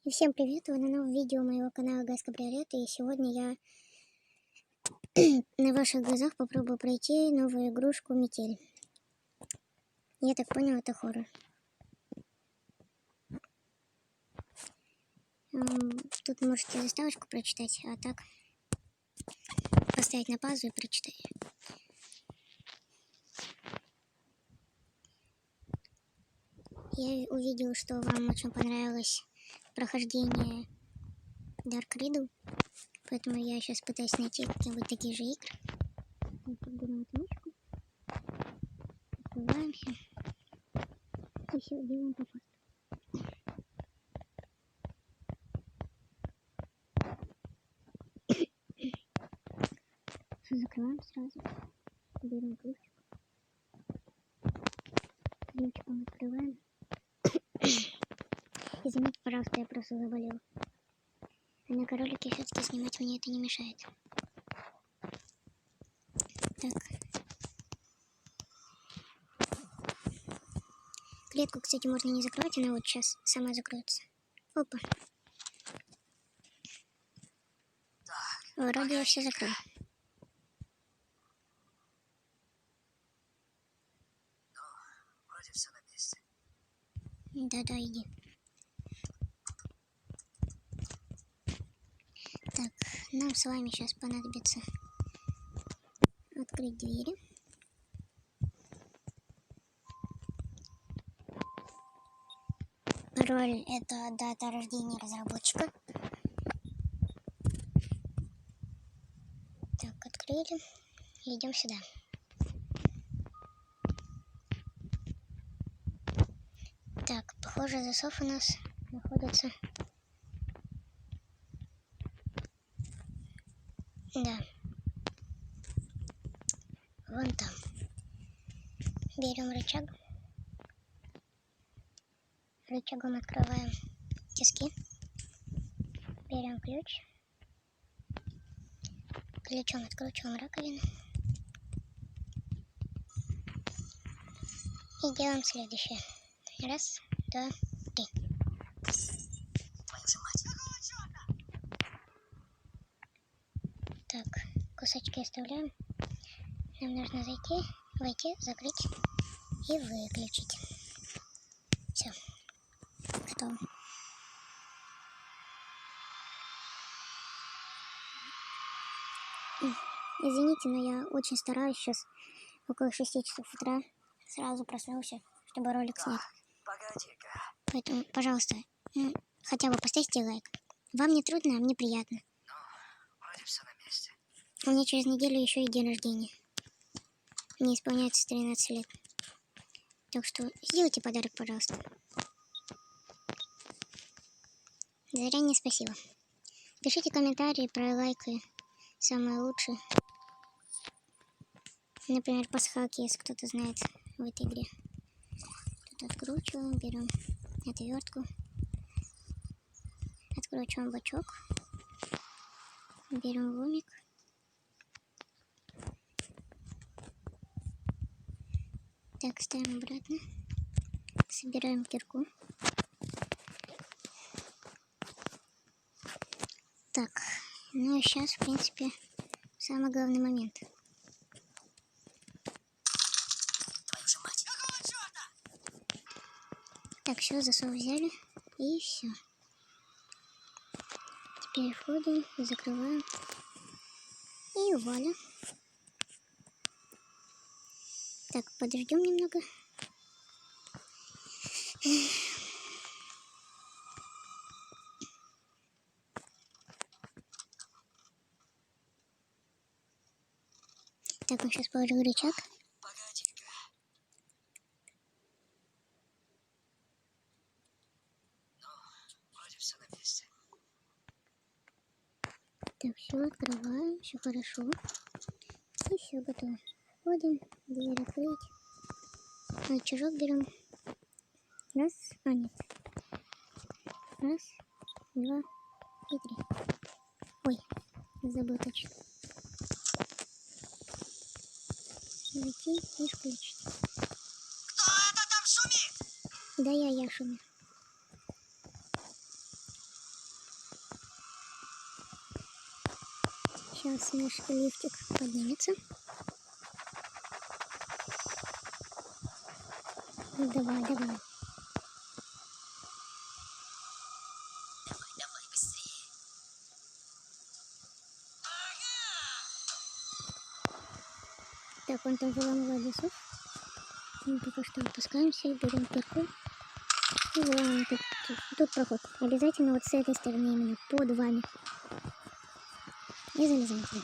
И всем привет! Вы на новом видео моего канала Газ Кабриолет. И сегодня я на ваших глазах попробую пройти новую игрушку Метель. Я так понял, это хоррор. Тут можете заставочку прочитать, а так поставить на паузу и прочитать. Я увидел, что вам очень понравилось прохождение Dark Riddle, поэтому я сейчас пытаюсь найти какие-нибудь такие же игры. Берем отмычку, открываемся и все делаем по факту. Закрываем сразу, берем ключик, ключиком открываем. Извините, пожалуйста, я просто заболел. А на королике все-таки снимать мне это не мешает. Так. Клетку, кстати, можно не закрывать, она вот сейчас сама закроется. Опа. Вроде я все закрыл. Вроде все на месте. Да-да, иди. Так, нам с вами сейчас понадобится открыть двери. Пароль — это дата рождения разработчика. Так, открыли. Идем сюда. Так, похоже, засов у нас находится... Да. Вон там. Берем рычаг. Рычагом открываем тиски. Берем ключ. Ключом откручиваем раковину. И делаем следующее. Раз, два, три. Твою же мать. Так, кусочки оставляем. Нам нужно войти, закрыть и выключить. Все. Готово. Извините, но я очень стараюсь сейчас. Около 6 часов утра сразу проснулся, чтобы ролик снять. Погоди-ка. Поэтому, пожалуйста, хотя бы поставьте лайк. Вам не трудно, а мне приятно. Вроде все на месте. У меня через неделю еще и день рождения. Мне исполняется 13 лет. Так что сделайте подарок, пожалуйста. Заранее спасибо. Пишите комментарии про лайки. Самые лучшие. Например, пасхалки, если кто-то знает в этой игре. Тут откручиваем, берем отвертку. Откручиваем бачок. Берем ломик. Так, ставим обратно. Собираем кирку. Так, ну и сейчас, в принципе, самый главный момент. Твою же мать. Какого черта? Так, все, засов взяли. И все. Теперь входим, закрываем. И вуаля. Так, подождем немного. Так, он сейчас положил рычаг. Погоди-ка. Вроде все на месте. Так, все, открываем, все хорошо. И все, готово. Входим, дверь открыть. Рычажок берем. Раз, нет. Раз, два и три. Ой, забыл точно. Зайти и включить. Кто это там шумит? Да я шумю. Сейчас наш лифтик поднимется. Давай, давай. Давай быстрее. Так, он там выламывает засов. Мы пока что опускаемся, берем кирку. И выламываем тут проход. Обязательно вот с этой стороны именно, под вами. И залезаем туда.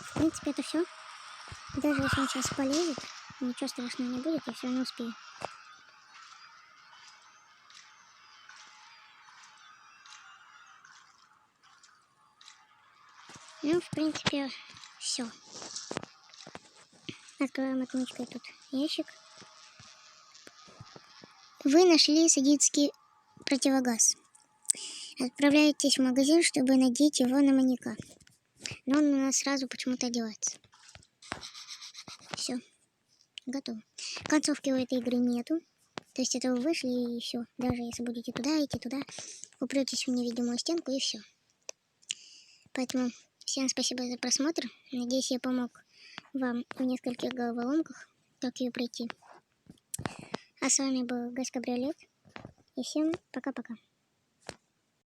В принципе, это все. Даже если он сейчас полезет, ничего страшного не будет, я все равно успею. Ну, в принципе, все. Открываем отмычкой тут ящик. Вы нашли садистский противогаз. Отправляетесь в магазин, чтобы надеть его на маньяка. Но он у нас сразу почему-то одевается. Все. Готово. Концовки у этой игры нету. То есть это вы вышли и все. Даже если будете туда идти, туда, упретесь в невидимую стенку и все. Поэтому всем спасибо за просмотр. Надеюсь, я помог вам в нескольких головоломках, как ее пройти. А с вами был Газ Кабриолет. И всем пока-пока.